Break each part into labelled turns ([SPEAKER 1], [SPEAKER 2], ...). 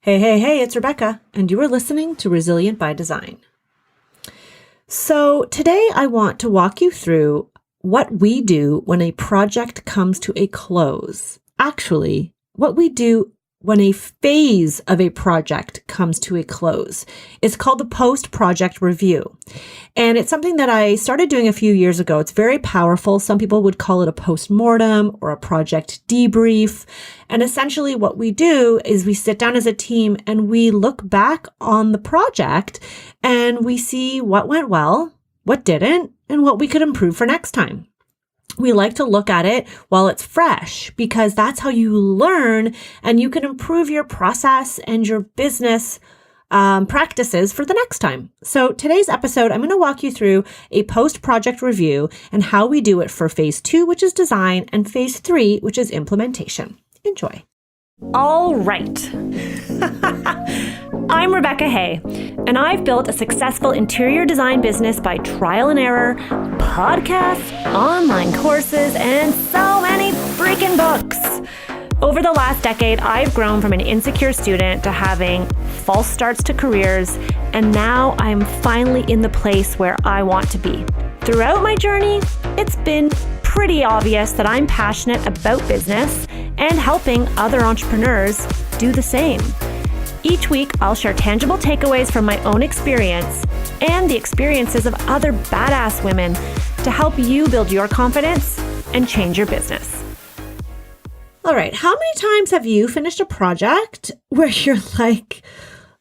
[SPEAKER 1] Hey, it's Rebecca, and you are listening to Resilient by Design. So today I want to walk you through what we do when a project comes to a close. Actually, what we do when a phase of a project comes to a close. It's called the post-project review. And it's something that I started doing a few years ago. It's very powerful. Some people would call it a post-mortem or a project debrief. And essentially what we do is we sit down as a team and we look back on the project and we see what went well, what didn't, and what we could improve for next time. We like to look at it while it's fresh because that's how you learn and you can improve your process and your business practices for the next time. So today's episode, I'm going to walk you through a post-project review and how we do it for phase 2, which is design, and phase 3, which is implementation. Enjoy.
[SPEAKER 2] All right. I'm Rebecca Hay, and I've built a successful interior design business by trial and error, podcasts, online courses, and so many freaking books. Over the last decade, I've grown from an insecure student to having false starts to careers, and now I'm finally in the place where I want to be. Throughout my journey, it's been pretty obvious that I'm passionate about business and helping other entrepreneurs do the same. Each week, I'll share tangible takeaways from my own experience and the experiences of other badass women to help you build your confidence and change your business.
[SPEAKER 1] All right. How many times have you finished a project where you're like,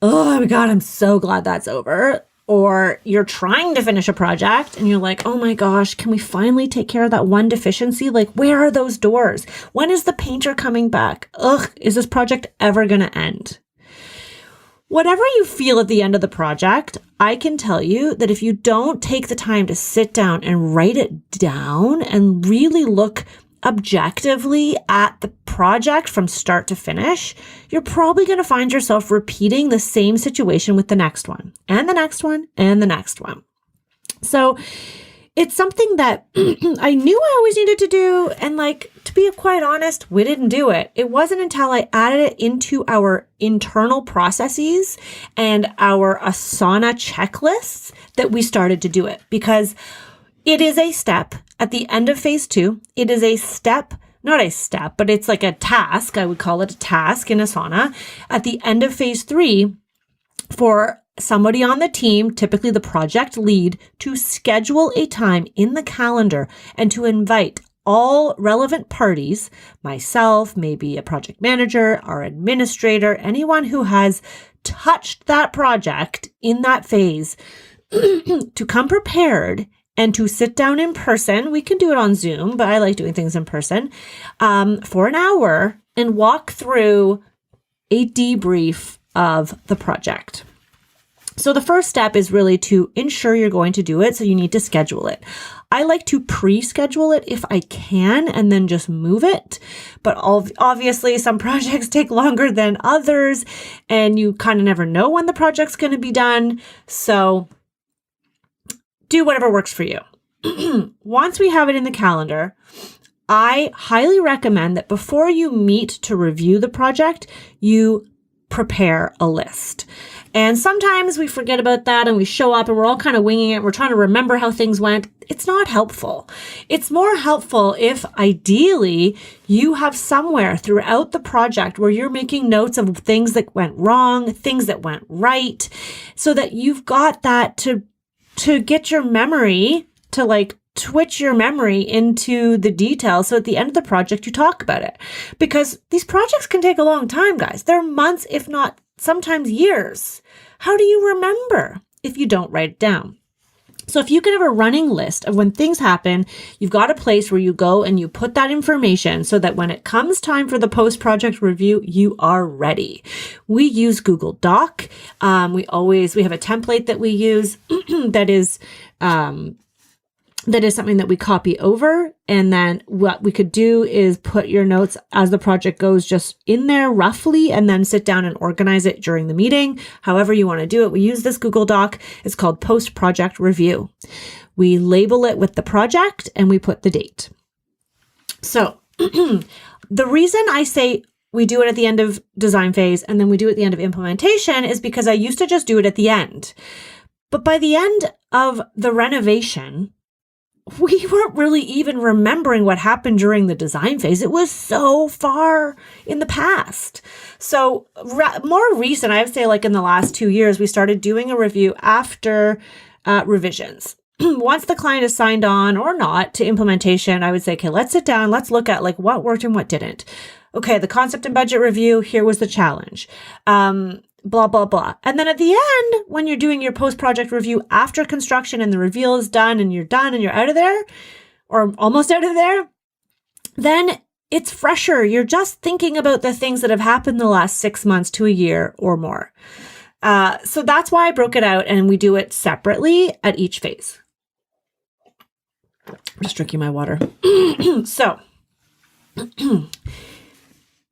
[SPEAKER 1] oh my God, I'm so glad that's over? Or you're trying to finish a project and you're like, oh my gosh, can we finally take care of that one deficiency? Like, where are those doors? When is the painter coming back? Ugh, is this project ever going to end? Whatever you feel at the end of the project, I can tell you that if you don't take the time to sit down and write it down and really look objectively at the project from start to finish, you're probably going to find yourself repeating the same situation with the next one and the next one and the next one. So it's something that I knew I always needed to do. And to be quite honest, we didn't do it. It wasn't until I added it into our internal processes and our Asana checklists that we started to do it, because it is a step at the end of phase 2. It is a step, not a step, but it's like a task. I would call it a task in Asana at the end of phase 3 for somebody on the team, typically the project lead, to schedule a time in the calendar and to invite all relevant parties, myself, maybe a project manager, our administrator, anyone who has touched that project in that phase, to come prepared and to sit down in person. We can do it on Zoom, but I like doing things in person, for an hour and walk through a debrief of the project. So the first step is really to ensure you're going to do it. So you need to schedule it. I like to pre-schedule it if I can and then just move it. But obviously some projects take longer than others and you kind of never know when the project's going to be done. So do whatever works for you. Once we have it in the calendar, I highly recommend that before you meet to review the project, you prepare a list. And sometimes we forget about that and we show up and we're all kind of winging it. We're trying to remember how things went. It's not helpful. It's more helpful if ideally you have somewhere throughout the project where you're making notes of things that went wrong, things that went right, so that you've got that to get your memory to twitch your memory into the details. So at the end of the project, you talk about it, because these projects can take a long time, guys. They're months, if not sometimes years. How do you remember if you don't write it down? So if you can have a running list of when things happen, you've got a place where you go and you put that information so that when it comes time for the post-project review, you are ready. We use Google Doc. We have a template that we use that is something that we copy over. And then what we could do is put your notes as the project goes just in there roughly, and then sit down and organize it during the meeting. However you want to do it. We use this Google Doc. It's called Post-Project Review. We label it with the project and we put the date. So the reason I say we do it at the end of design phase and then we do it at the end of implementation is because I used to just do it at the end. But by the end of the renovation, we weren't really even remembering what happened during the design phase. It was so far in the past. So more recent, I would say like in the last 2 years, we started doing a review after revisions. Once the client is signed on or not to implementation, I would say, okay, let's sit down. Let's look at like what worked and what didn't. Okay, the concept and budget review, here was the challenge. Blah, blah, blah. And then at the end, when you're doing your post-project review after construction and the reveal is done and you're out of there or almost out of there, then it's fresher. You're just thinking about the things that have happened the last 6 months to a year or more. So that's why I broke it out and we do it separately at each phase. I'm just drinking my water. So,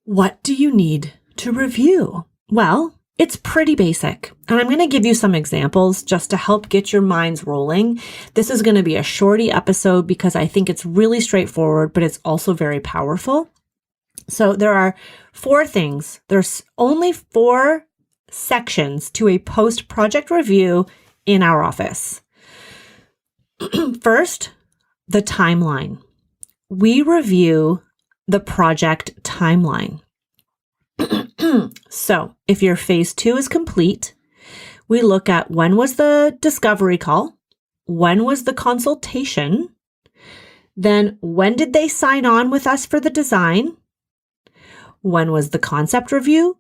[SPEAKER 1] what do you need to review? Well, it's pretty basic. And I'm going to give you some examples just to help get your minds rolling. This is going to be a shorty episode because I think it's really straightforward, but it's also very powerful. So there are 4 things. There's only 4 sections to a post-project review in our office. First, the timeline. We review the project timeline. So if your phase 2 is complete, we look at when was the discovery call, when was the consultation, then when did they sign on with us for the design, when was the concept review,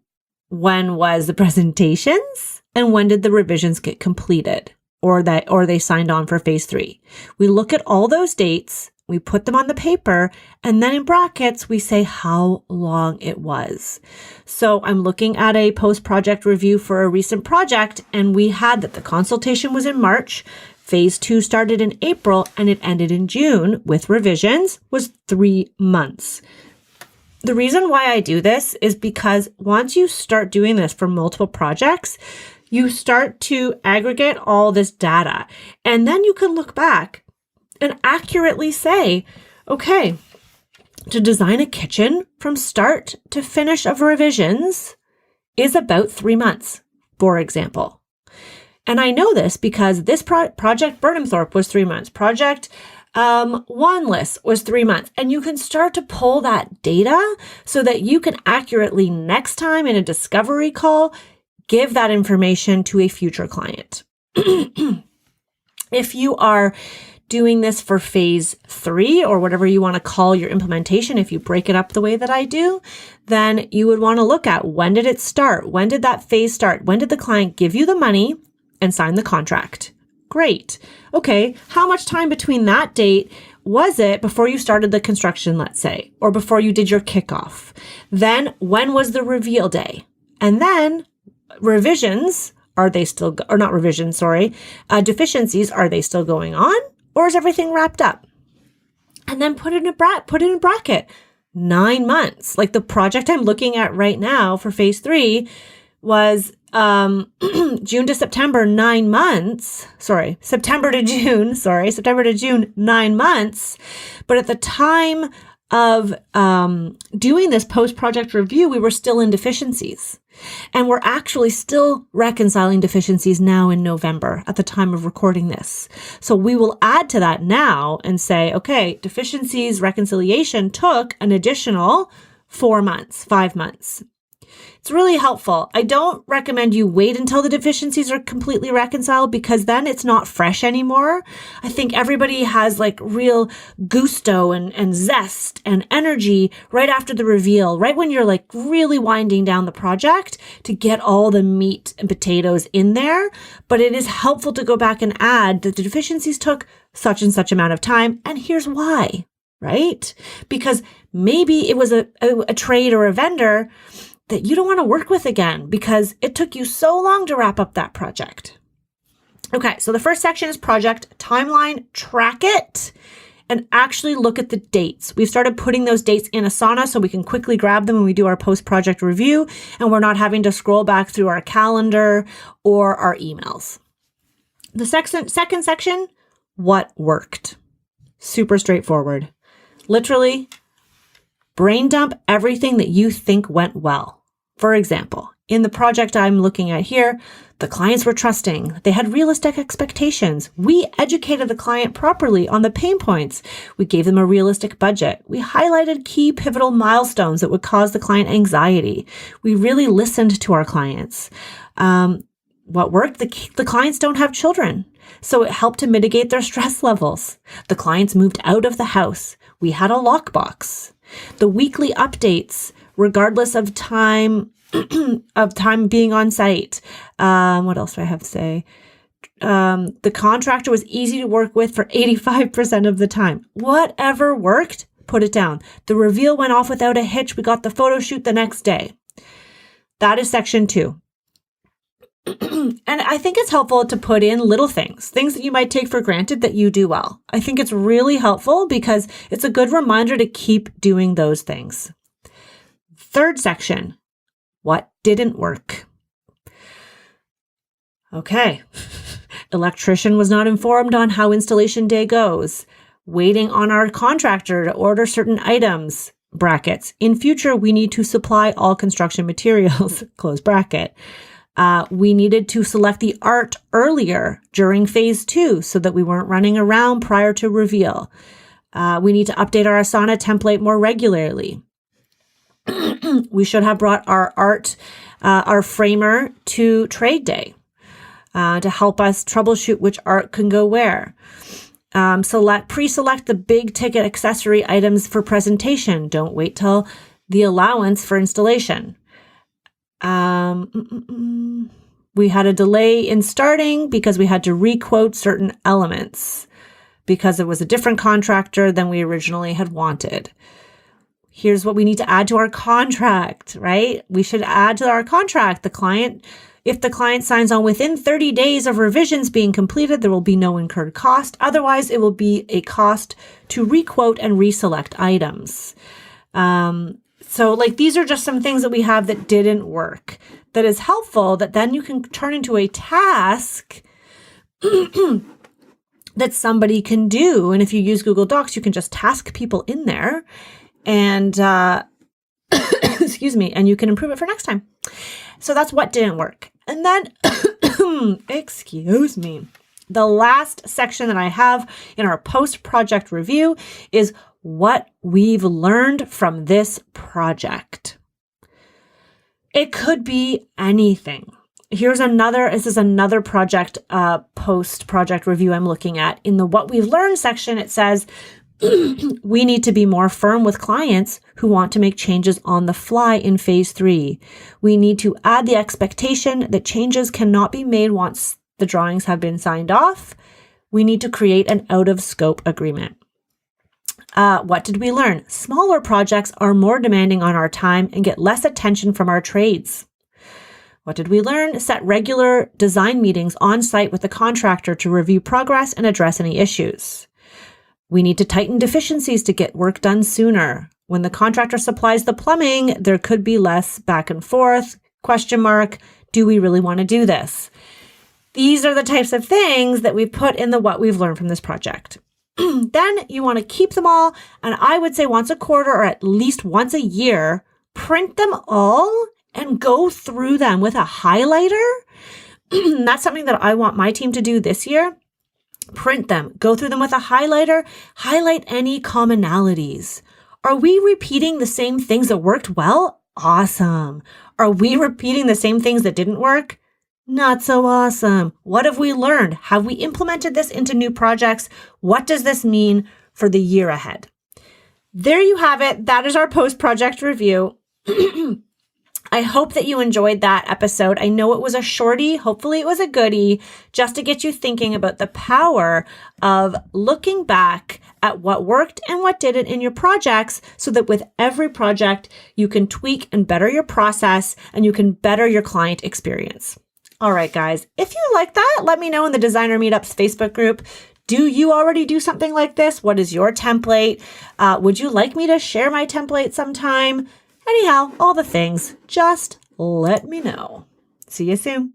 [SPEAKER 1] when was the presentations, and when did the revisions get completed or they signed on for phase 3. We look at all those dates, we put them on the paper, and then in brackets, we say how long it was. So I'm looking at a post-project review for a recent project, and we had that the consultation was in March, phase 2 started in April, and it ended in June with revisions was 3 months. The reason why I do this is because once you start doing this for multiple projects, you start to aggregate all this data, and then you can look back and accurately say, okay, to design a kitchen from start to finish of revisions is about 3 months, for example. And I know this because this project Burnhamthorpe was 3 months. Project Wanless was 3 months. And you can start to pull that data so that you can accurately next time in a discovery call, give that information to a future client. If you are doing this for phase 3 or whatever you want to call your implementation, if you break it up the way that I do, then you would want to look at when did it start? When did that phase start? When did the client give you the money and sign the contract? Great. Okay. How much time between that date was it before you started the construction, let's say, or before you did your kickoff? Then when was the reveal day? And then revisions, are they still, or not revisions, sorry, deficiencies, are they still going on? Or is everything wrapped up? And then put it in a bracket. 9 months. Like the project I'm looking at right now for phase 3 was June to September, 9 months. September to June, 9 months. But at the time of doing this post-project review, we were still in deficiencies. And we're actually still reconciling deficiencies now in November at the time of recording this. So we will add to that now and say, okay, deficiencies reconciliation took an additional 4 months, 5 months. It's really helpful. I don't recommend you wait until the deficiencies are completely reconciled because then it's not fresh anymore. I think everybody has like real gusto and zest and energy right after the reveal, right when you're like really winding down the project to get all the meat and potatoes in there. But it is helpful to go back and add that the deficiencies took such and such amount of time. And here's why, right? Because maybe it was a trade or a vendor that you don't want to work with again because it took you so long to wrap up that project. Okay, so the first section is project timeline, track it, and actually look at the dates. We've started putting those dates in Asana so we can quickly grab them when we do our post-project review, and we're not having to scroll back through our calendar or our emails. The second section, what worked? Super straightforward. Literally, Brain dump everything that you think went well. For example, in the project I'm looking at here, the clients were trusting. They had realistic expectations. We educated the client properly on the pain points. We gave them a realistic budget. We highlighted key pivotal milestones that would cause the client anxiety. We really listened to our clients. What worked? The clients don't have children, so it helped to mitigate their stress levels. The clients moved out of the house. We had a lockbox. The weekly updates, regardless of time being on site. What else do I have to say? The contractor was easy to work with for 85% of the time. Whatever worked, put it down. The reveal went off without a hitch. We got the photo shoot the next day. That is section 2. And I think it's helpful to put in little things that you might take for granted that you do well. I think it's really helpful because it's a good reminder to keep doing those things. Third section, what didn't work? Okay. Electrician was not informed on how installation day goes. Waiting on our contractor to order certain items. Brackets. In future, we need to supply all construction materials. Close bracket. We needed to select the art earlier during phase 2 so that we weren't running around prior to reveal. We need to update our Asana template more regularly. We should have brought our framer to trade day to help us troubleshoot which art can go where. Pre-select the big ticket accessory items for presentation. Don't wait till the allowance for installation. We had a delay in starting because we had to requote certain elements because it was a different contractor than we originally had wanted. Here's what we need to add to our contract, right? We should add to our contract. If the client signs on within 30 days of revisions being completed, there will be no incurred cost. Otherwise, it will be a cost to requote and reselect items. So these are just some things that we have that didn't work. That is helpful that then you can turn into a task that somebody can do. And if you use Google Docs, you can just task people in there and, excuse me, and you can improve it for next time. So that's what didn't work. And then, excuse me, the last section that I have in our post-project review is what we've learned from this project. It could be anything. This is another project, post-project review I'm looking at. In the what we've learned section, it says, we need to be more firm with clients who want to make changes on the fly in phase 3. We need to add the expectation that changes cannot be made once the drawings have been signed off. We need to create an out-of-scope agreement. What did we learn? Smaller projects are more demanding on our time and get less attention from our trades. What did we learn? Set regular design meetings on site with the contractor to review progress and address any issues. We need to tighten deficiencies to get work done sooner. When the contractor supplies the plumbing, there could be less back and forth. ? Do we really want to do this? These are the types of things that we put in the what we've learned from this project. Then you want to keep them all, and I would say once a quarter or at least once a year, print them all and go through them with a highlighter. That's something that I want my team to do this year. Print them, go through them with a highlighter, highlight any commonalities. Are we repeating the same things that worked well? Awesome. Are we repeating the same things that didn't work? Not so awesome. What have we learned? Have we implemented this into new projects? What does this mean for the year ahead? There you have it. That is our post-project review. I hope that you enjoyed that episode. I know it was a shorty. Hopefully it was a goodie, just to get you thinking about the power of looking back at what worked and what didn't in your projects, so that with every project, you can tweak and better your process and you can better your client experience. All right, guys, if you like that, let me know in the Designer Meetups Facebook group. Do you already do something like this? What is your template? Would you like me to share my template sometime? Anyhow, all the things. Just let me know. See you soon.